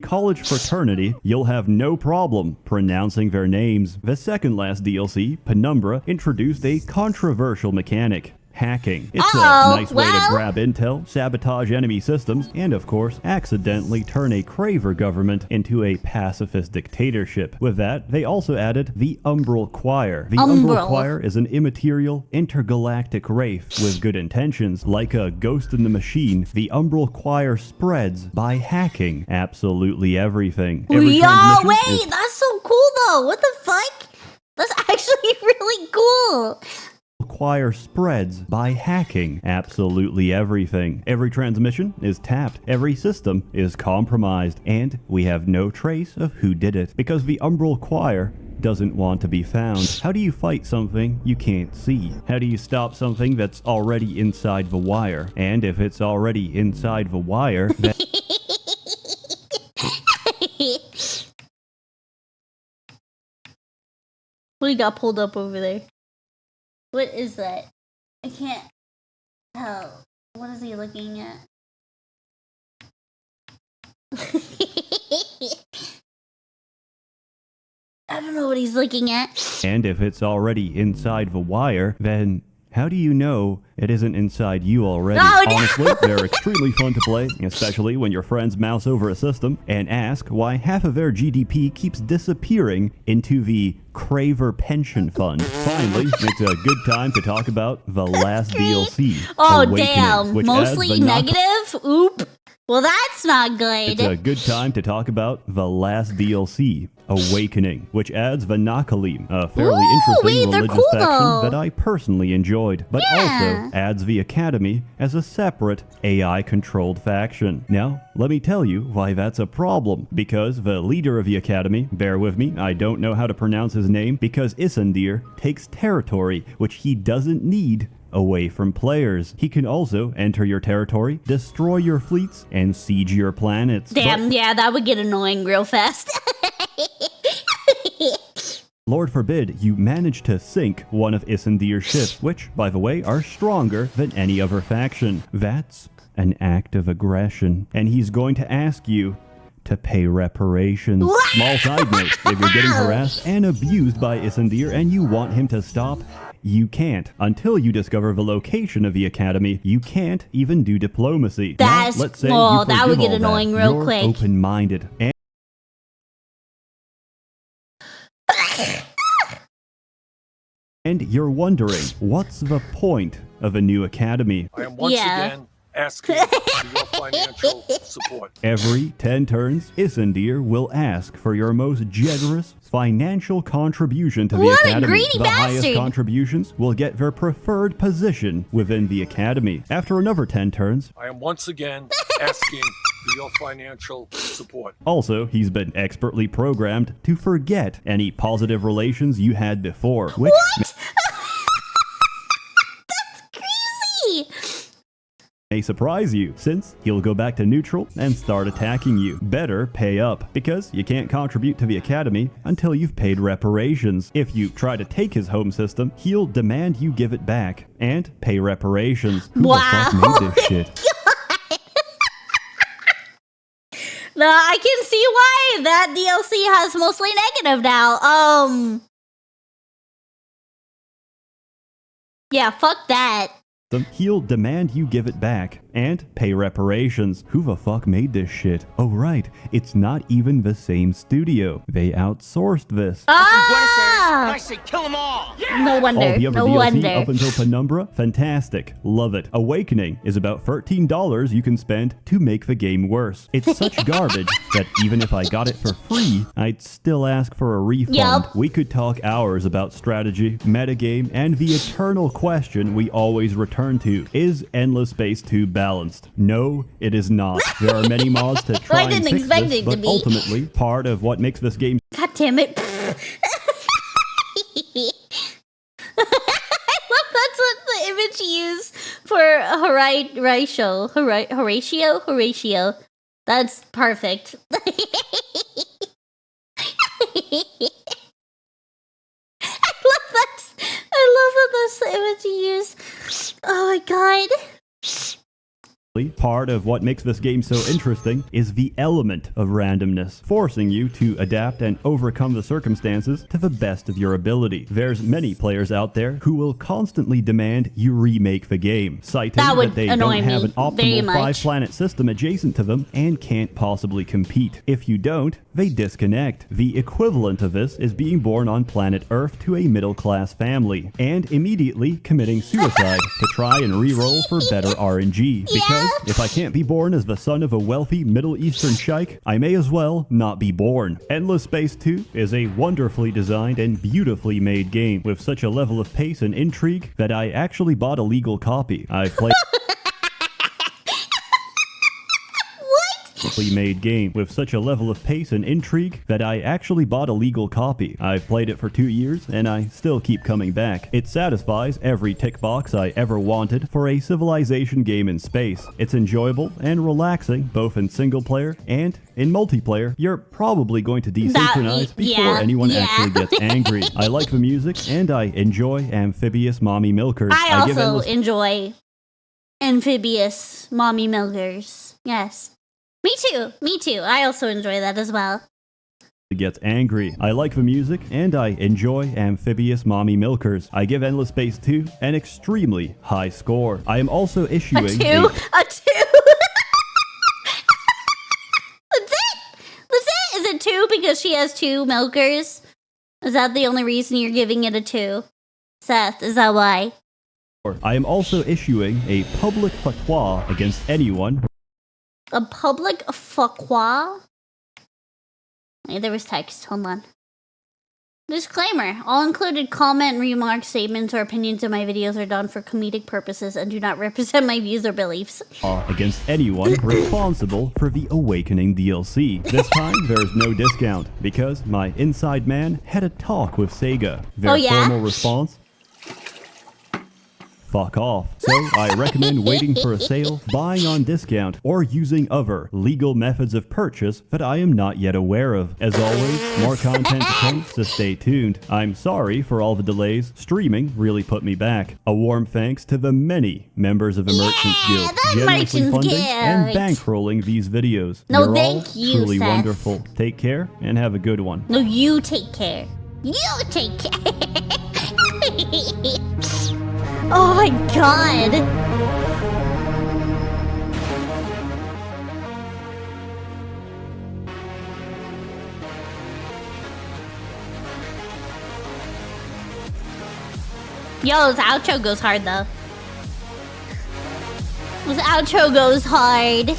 College fraternity, you'll have no problem pronouncing their names. The second last DLC, Penumbra, introduced a controversial mechanic. Hacking. It's a nice way to grab intel, sabotage enemy systems, and of course, accidentally turn a craver government into a pacifist dictatorship. With that, they also added the Umbral Choir. The Umbral Choir is an immaterial, intergalactic wraith with good intentions. Like a ghost in the machine, the Umbral Choir spreads by hacking absolutely everything. Wait, that's so cool though. What the fuck? That's actually really cool. Choir spreads by hacking absolutely everything. Every transmission is tapped, every system is compromised, and we have no trace of who did it because the Umbral Choir doesn't want to be found. How do you fight something you can't see? How do you stop something that's already inside the wire? And if it's already inside the wire, then what do you got pulled up over there? What is that? I can't tell. What is he looking at? I don't know what he's looking at. And if it's already inside the wire, then how do you know it isn't inside you already? Honestly, they're extremely fun to play, especially when your friends mouse over a system and ask why half of their GDP keeps disappearing into the Craver Pension Fund. Finally, it's a good time to talk about the last DLC. Oh, Awakening, damn. Mostly negative? Oop. Well, that's not good. It's a good time to talk about the last DLC, Awakening, which adds Vanaakalim, a fairly interesting religious faction that I personally enjoyed, but also adds the Academy as a separate AI-controlled faction. Now, let me tell you why that's a problem, because the leader of the Academy, bear with me, I don't know how to pronounce his name, because Isandir takes territory which he doesn't need away from players. He can also enter your territory, destroy your fleets, and siege your planets. Damn, yeah, that would get annoying real fast. Lord forbid you manage to sink one of Isandir's ships, which, by the way, are stronger than any other faction. That's an act of aggression, and he's going to ask you to pay reparations. Small side note, if you're getting harassed and abused by Isandir and you want him to stop, you can't. Until you discover the location of the Academy, you can't even do diplomacy. That's, now, let's say that would get annoying real you're quick. Open-minded. And you're wondering, what's the point of a new academy? I am once again asking for your financial support. Every 10 turns, Isandir will ask for your most generous financial contribution to the academy. The highest contributions will get their preferred position within the academy. After another 10 turns, I am once again asking for your financial support. Also, he's been expertly programmed to forget any positive relations you had before. Which That's crazy! may surprise you, since he'll go back to neutral and start attacking you. Better pay up, because you can't contribute to the academy until you've paid reparations. If you try to take his home system, he'll demand you give it back and pay reparations. Who the fuck made this shit? No, I can see why that DLC has mostly negative now. Yeah, fuck that. He'll demand you give it back and pay reparations. Who the fuck made this shit? Oh right, it's not even the same studio. They outsourced this. Ah! I say kill them all! No wonder. All the other No DLC wonder. up until Penumbra, fantastic. Love it. Awakening is about $13 you can spend to make the game worse. It's such garbage that even if I got it for free, I'd still ask for a refund. Yup. We could talk hours about strategy, metagame, and the eternal question we always return to. Is Endless Space 2 balanced? No, it is not. There are many mods to try and fix this, but ultimately, part of what makes this game God damn it. I love that's what the image you use for Horatio. That's perfect. I love that that's the image you use. Oh my god. part of what makes this game so interesting is the element of randomness, forcing you to adapt and overcome the circumstances to the best of your ability. There's many players out there who will constantly demand you remake the game, citing that they don't have an optimal 5-planet system adjacent to them and can't possibly compete. If you don't, they disconnect. The equivalent of this is being born on planet Earth to a middle-class family and immediately committing suicide to try and re-roll for better RNG, because if I can't be born as the son of a wealthy Middle Eastern sheikh, I may as well not be born. Endless Space 2 is a wonderfully designed and beautifully made game with such a level of pace and intrigue that I actually bought a legal copy. I've played made game with such a level of pace and intrigue that I actually bought a legal copy. I've played it for 2 years and I still keep coming back. It satisfies every tick box I ever wanted for a Civilization game in space. It's enjoyable and relaxing both in single player and in multiplayer. You're probably going to desynchronize before anyone actually gets angry. I like the music and I enjoy amphibious mommy milkers. I also enjoy amphibious mommy milkers. Yes. Me too. I also enjoy that as well. Gets angry. I like the music and I enjoy amphibious mommy milkers. I give Endless Space 2 an extremely high score. I am also issuing a 2. That's it. Is it 2 because she has 2 milkers? Is that the only reason you're giving it a 2? Seth, is that why? I am also issuing a public fatwa against anyone. A public fatwa? Hey, there was text. Hold on. Disclaimer. All included comment, remarks, statements, or opinions in my videos are done for comedic purposes and do not represent my views or beliefs. Against anyone responsible for the Awakening DLC. This time, there's no discount, because my inside man had a talk with Sega. Their formal response: fuck off. So I recommend waiting for a sale, buying on discount, or using other legal methods of purchase that I am not yet aware of. As always, more content to come, so stay tuned. I'm sorry for all the delays. Streaming really put me back. A warm thanks to the many members of the Merchants Guild, generously funding and bankrolling these videos. No, You're thank all you, truly Seth. wonderful. Take care and have a good one. No, you take care. You take care. Oh my god! Yo, this outro goes hard though. This outro goes hard.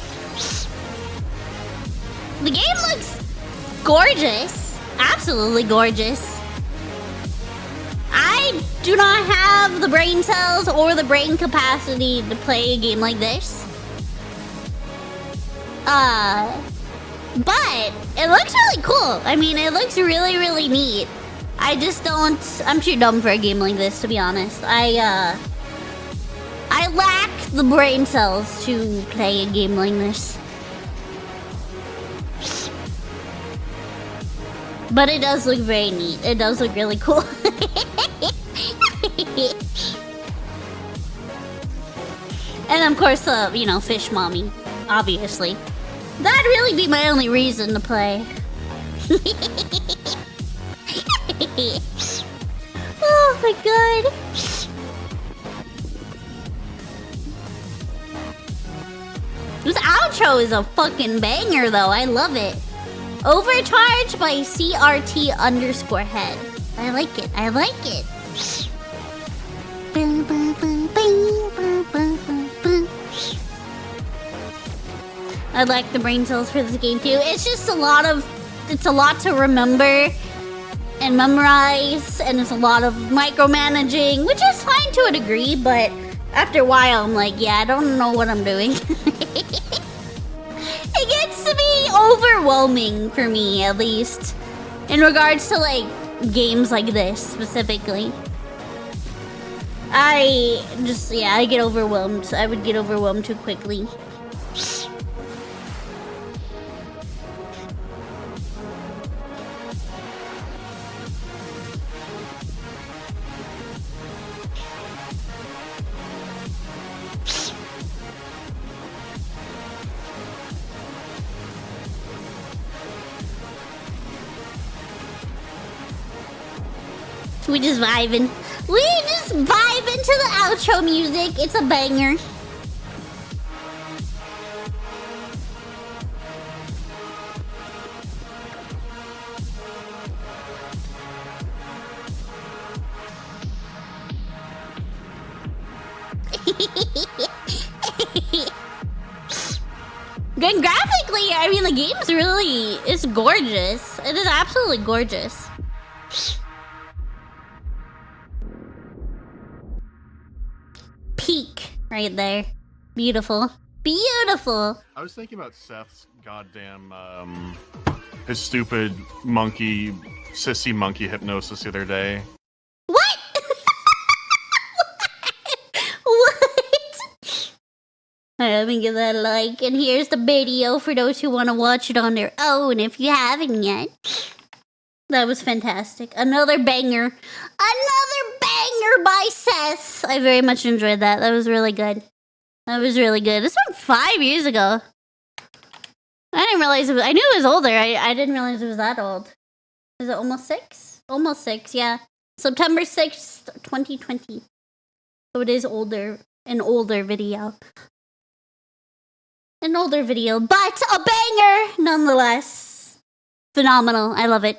The game looks gorgeous. Absolutely gorgeous. I do not have the brain cells or the brain capacity to play a game like this. But it looks really cool. I mean, it looks really, really neat. I just don't... I'm too dumb for a game like this, to be honest. I lack the brain cells to play a game like this. But it does look very neat. It does look really cool. And of course the, fish mommy, obviously. That'd really be my only reason to play. Oh my god. outro is a fucking banger, though. I love it. Overcharge by CRT_head. I like it. I like it. I like the brain cells for this game too. It's just a lot to remember and memorize, and it's a lot of micromanaging, which is fine to a degree, but after a while I'm like, yeah, I don't know what I'm doing. It gets to be overwhelming for me, at least, in regards to like games like this specifically. I get overwhelmed. I would get overwhelmed too quickly. We just vibing. We just vibe into the outro music. It's a banger. Good graphically, I mean, the game's really, it's gorgeous. It is absolutely gorgeous. Peak right there. Beautiful. Beautiful. I was thinking about Seth's goddamn, his stupid monkey, sissy monkey hypnosis the other day. What? What? Alright, let me give that a like. And here's the video for those who want to watch it on their own if you haven't yet. That was fantastic. Another banger. Another banger by Seth. I very much enjoyed that. That was really good. That was really good. This was 5 years ago. I didn't realize it was... I knew it was older. I didn't realize it was that old. Is it almost 6? Almost 6, yeah. September 6th, 2020. So it is older. An older video. An older video, but a banger nonetheless. Phenomenal. I love it.